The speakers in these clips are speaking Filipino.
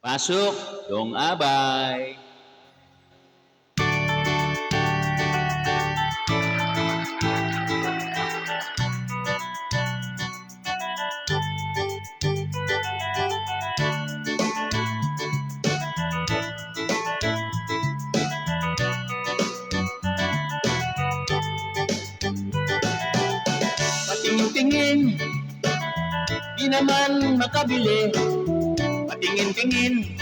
Pasok, Dong Abay. Patingin-tingin, di naman makabili. Patingin-tingin,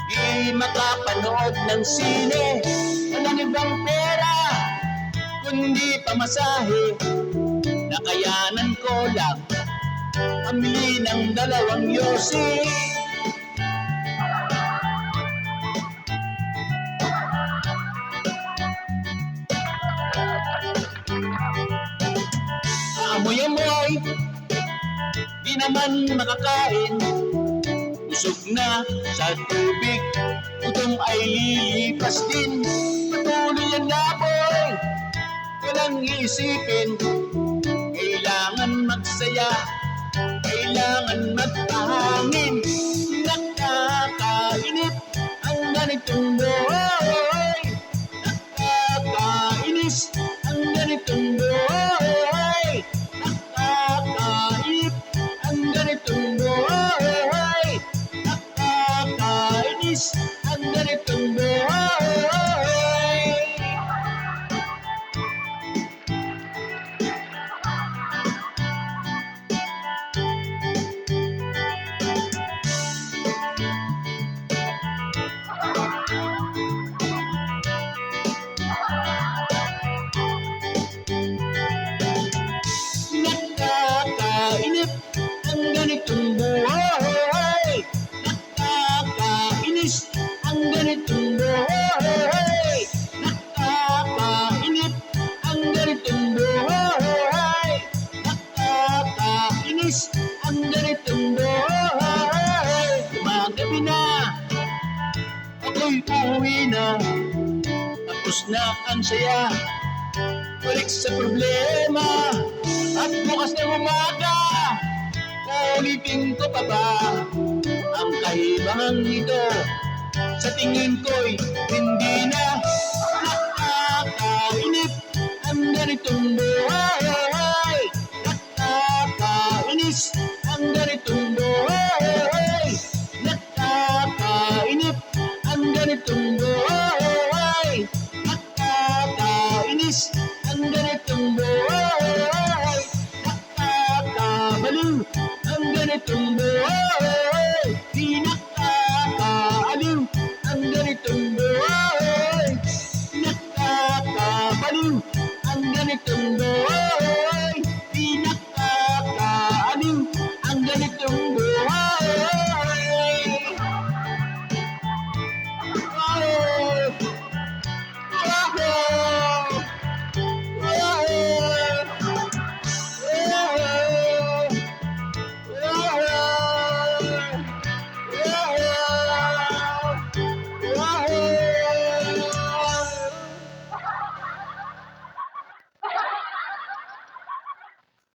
di makapanood ng sine. Walang ibang pera, kundi pamasahe. Nakayanan ko lang pamili ng 2 yosi. Amoy-amoy, di naman makakain. Busog na sa tubig, gutom ay lilipas din. Patuloy ang laboy, walang iisipin. Kailangan magsaya, kailangan magpahangin. Nakakainip ang ganitong buhay. Nakakainis ang ganitong buhay. Nakakainip ang ganitong buhay. Nakakainis ang ganitong buhay. Nakakainip ang ganitong buhay. Nakakainis ang ganitong buhay. Nakakainip ang ganitong buhay. Nakakainis ang ganitong buhay. Gumagabi na, ako'y uuwi na. Tapos na ang saya, balik sa problema. At bukas na umaga, ulitin ko pa ba ang kahibangang ito? Sa tingin ko'y hindi na. Nakakainip ang ganitong buhay.